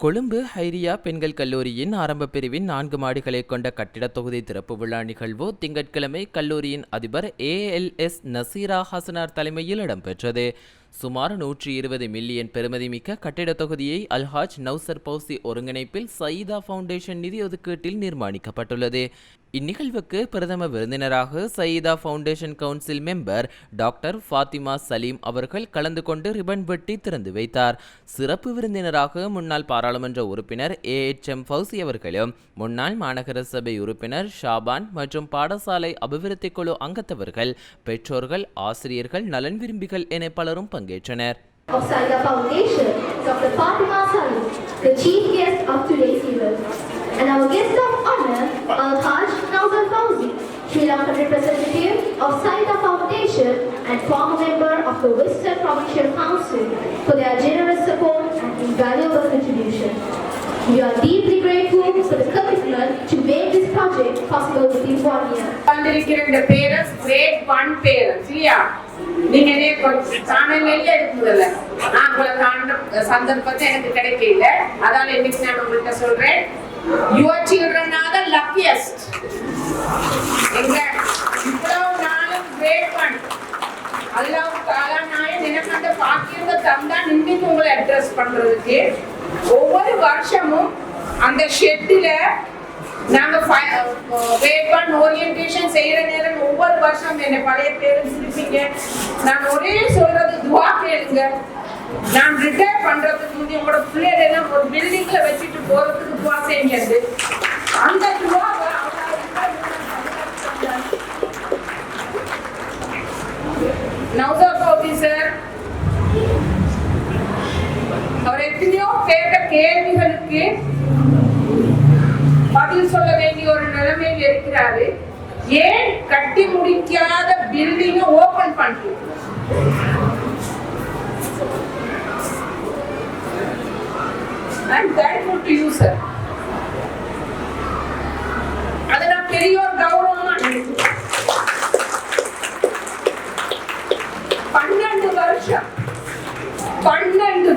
கொழும்பு ஹைரியா பெண்கள் கல்லூரியின் ஆரம்ப பிரிவின் 4 மாடிகளை கொண்ட கட்டிடத் தொகுதி திறப்பு விழா நிகழ்வு திங்கட்கிழமை கல்லூரியின் அதிபர் ஏ.எல்.எஸ் நசீரா ஹசனார் தலைமையில் இடம்பெற்றது. சுமார் 120 மில்லியன் பெறுமதிமிக்க கட்டிடத் தொகுதியை அல்ஹாஜ் நௌசர் பௌசி ஒருங்கிணைப்பில் சயீதா ஃபவுண்டேஷன் நிதி ஒதுக்கீட்டில் நிர்மாணிக்கப்பட்டுள்ளது. இந்நிகழ்வுக்கு பிரதம விருந்தினராக Saeeda foundation council member doctor Fatima Saleem அவர்கள் கலந்து கொண்டு ரிபன் வெட்டி திறந்து வைத்தார். சிறப்பு விருந்தினராக முன்னாள் பாராளுமன்ற உறுப்பினர் ஏ.எச்.எம் ஃபௌசி அவர்களும் முன்னாள் மாநகர சபை உறுப்பினர் ஷாபான் மற்றும் பாடசாலை அபிவிருத்தி குழு அங்கத்தவர்கள், பெற்றோர்கள், ஆசிரியர்கள், நலன் விரும்பிகள் என பலரும் பங்கேற்றனர். Of Saida Foundation, Dr. Fatima Salim, the chief guest of today's event, and our guest of honor, Al-Haj Nausar Fauzi, Sri Lankan representative of Saida Foundation and former member of the Western Provincial Council, for their generous support and invaluable contribution. We are deeply grateful for the commitment to make this project possible within 1 year. வந்திருக்கிற parents great 1 parents இல்லையா, நீங்க சேனல்ல இருக்குதுல்ல, நான் உங்களை காண்ற சந்தர்ப்பத்தை எனக்கு கிடைக்கல, அதால இன்னைக்கு நான் உங்கள்கிட்ட சொல்றேன், your children are the luckiest. எங்க இவ்வளவு நாளும் கிரேட் 1 அல்லாஹ் தஆலா நான் எனக்கு அந்த பாக்கியத்தை தந்தா இன்னைக்கு உங்களை அட்ரஸ் பண்றதுக்கு. ஒவ்வொரு வருஷமும் அந்த ஷெட்ல நாங்க வேட்பான் ஓரியன்டேஷன் செய்யற நேரம் ஒவ்வொரு வருஷம் என்ன பழைய பேரண்ட்ஸ் இருப்பீங்க, நான் ஒரே சொல்றது துவா கேளுங்க. நான் ரிட்டையர் பண்றதுக்கு முந்தைய உங்களோட பிள்ளைகள் எல்லாம் ஒரு பில்டிங்ல வச்சுட்டு போறதுக்கு துவா செய்யுங்க. அந்த துவாவை நௌசர் ஃபௌசி சார் அவர் எத்தனையோ கேட்ட கேள்விகளுக்கு பதில் சொல்ல வேண்டிய ஒரு நிலைமையில் இருக்கிறாரு. ஏன் கட்டி முடிக்காத பில்டிங் ஓபன் பண்றீங்க? I'm thankful to you, sir. அது நான் பெரிய ஒரு கௌரவமா நினைக்கிறேன். 12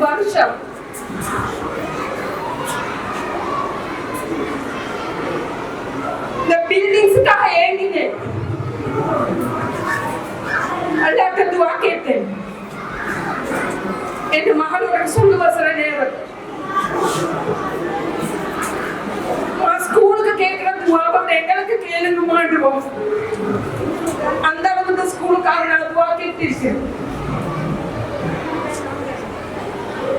வருஷம் இந்த பில்டிங்ஸ்க்காக ஏங்கினேன், அல்லாஹ்ட்ட துஆ கேட்டேன். என் மகளோட சொல்லுவ சில நேரம் ஸ்கூலுக்கு கேட்கிற துஆவை எங்களுக்கு கேளுங்கமாண்டுவோம். அந்த அளவுக்கு ஸ்கூலுக்காக நான் துஆ கேட்டிருக்கேன்.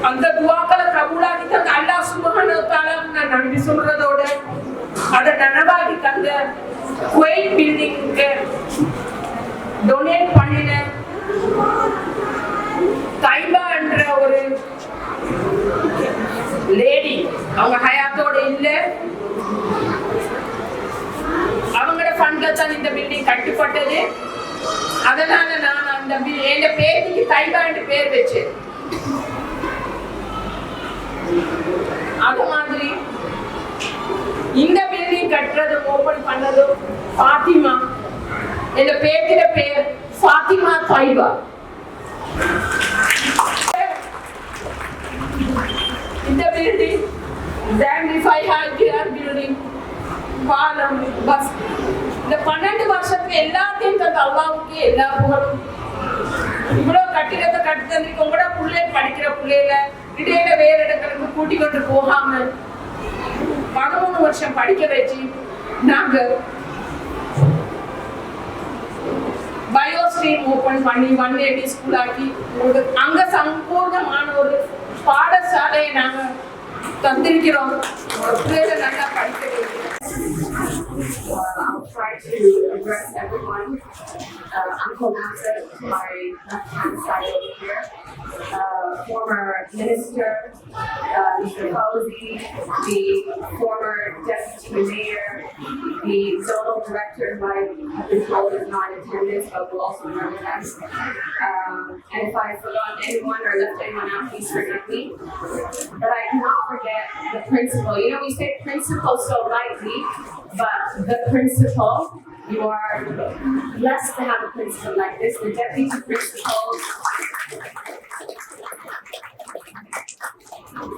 அந்த துஆக்களை கபூலாக்கி தந்த அல்லாஹ் சுப்ஹானஹு வ தஆலாவுக்கு நான் நன்றி சொல்றதோட அதை நனவாகி தந்த குவைட் பில்டிங்க்கு டொனேட் பண்ணின தைபா என்ற ஒரு லேடி, அவங்க ஹயாத்தோட இல்ல, அவங்களோட ஃபண்ட்ல தான் இந்த பில்டிங் கட்டப்பட்டது. அதனால நான் அந்த என் பேத்திக்கு தைபா என்று பேர் வச்சேன். அது மாதிரி இந்த பில்டிங் கட்டுறது ஓபன் பண்ணது ஃபாத்திமா, இந்த பேத்திர பேர் ஃபாத்திமா தைபா. இந்த பில்டிங் ஜாங்கிஃபை ஹாஜியார் பில்டிங் பாலம் பஸ் இந்த 12 வருஷத்துக்கு எல்லாத்தையும் தந்த அல்லாஹ்வுக்கு எல்லா புகழும். இவ்வளவு கட்டிடத்தை கட்டி தந்திருக்கு. உங்களோட பிள்ளைகள் படிக்கிற பிள்ளைல இடையில வேற இடங்களுக்கு கூட்டி கொண்டு போகாம 13 வருஷம் படிக்க வச்சு நாங்க பயோ ஸ்ட்ரீம் ஓபன் பண்ணி 180 ஸ்கூல் ஆக்கி அங்க சம்பூர்ணமான ஒரு பாடசாலையை நாங்க தந்திருக்கிறோம். பிள்ளைகளை நல்லா படிக்க வைக்கிறோம். I'll try to address everyone. Uncle Nausar, my left-hand side over here, former minister, Mr. Fauzi, the former deputy mayor, the zonal director, who I have been told is not in attendance, but will also remember that. And if I forgot anyone or left anyone out, please forgive me. But I cannot forget the principal. You know, we say principal so lightly, but the principal, you are blessed to have a principal like this. The deputy principal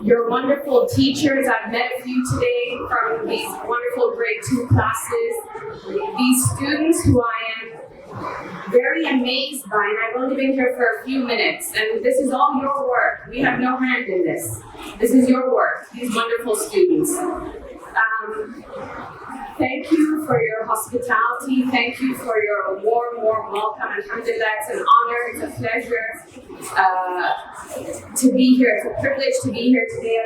your wonderful teachers. I've met a few today from these wonderful grade 2 classes. These students who I am very amazed by, and I've only been here for a few minutes, and this is all your work. We have no hand in this. This is your work, these wonderful students. Thank you for your hospitality. Thank you for your warm welcome. Alhamdulillah, it's an honor, it's a pleasure to be here. It's a privilege to be here today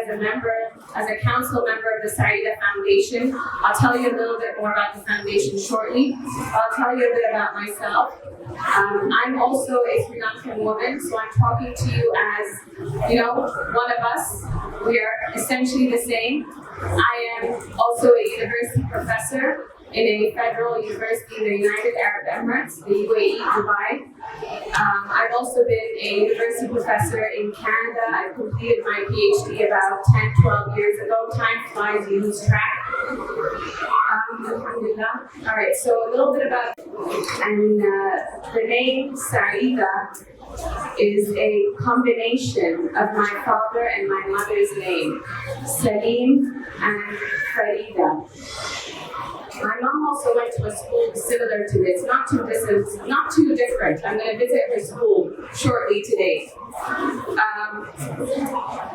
as a council member of the Saida Foundation. I'll tell you a little bit more about the foundation shortly. I'll tell you a bit about myself. I'm also a Sri Lankan woman, so I'm talking to you as, one of us. We are essentially the same. I am also a university professor in a federal university in the United Arab Emirates, the UAE, Dubai. I've also been a university professor in Canada. I completed my PhD about 10, 12 years ago. Time flies, you lose track. Alhamdulillah. All right, so a little bit about, and the name Saida is a combination of my father and my mother's name, Salim and Farida. My mom also went to a school similar to this, not too different. I'm going to visit her school shortly today.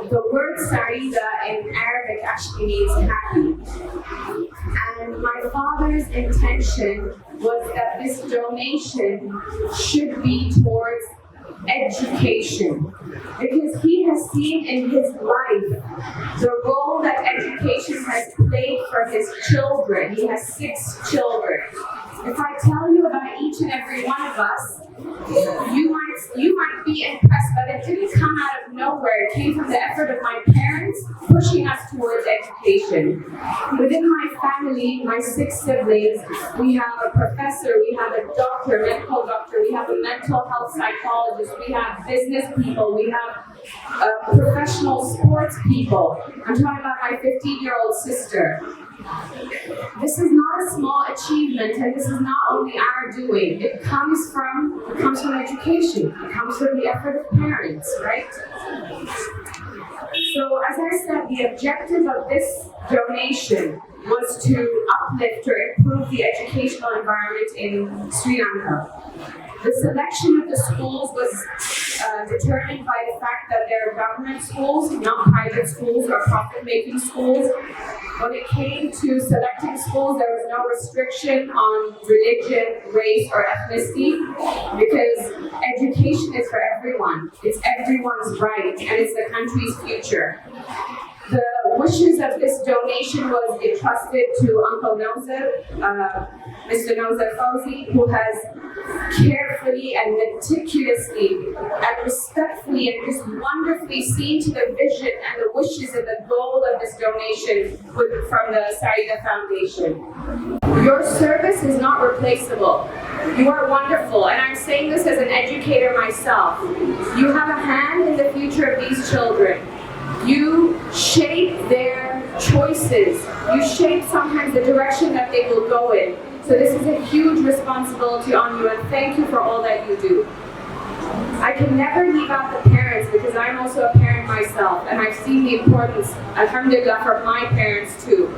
The word Saida in Arabic actually means happy. And my father's intention was that this donation should be towards education, because he has seen in his life the role that education has played for his children. He has 6 children. If I tell you about each and every one of us, you might be impressed, but it didn't come out of nowhere. It came from the effort of my parents pushing us towards education. Within my family, my 6 siblings, we have a professor, we have a doctor, medical doctor, we have a mental health psychologist, we have business people, we have professional sports people. I'm talking about my 15-year-old sister. This is not a small achievement, and this is not only our doing. It comes from education. It comes from the effort of parents, right? So, as I said, the objective of this donation was to uplift or improve the educational environment in Sri Lanka. The selection of the schools was determined by the fact that they're government schools, not private schools or profit-making schools. When it came to selecting schools, there was no restriction on religion, race, or ethnicity, because education is for everyone. It's everyone's right, and it's the country's future. The wishes of this donation was entrusted to Uncle Nozar, Mr. Nozar Fauzi, who has carefully and meticulously and respectfully and just wonderfully seen to the vision and the wishes and the goal of this donation from the Saida Foundation. Your service is not replaceable. You are wonderful, and I'm saying this as an educator myself. You have a hand in the future of these children. You shape their choices. You shape sometimes the direction that they will go in. So this is a huge responsibility on you, and thank you for all that you do. I can never leave out the parents, because I'm also a parent myself, and I've seen the importance, alhamdulillah, for my parents too.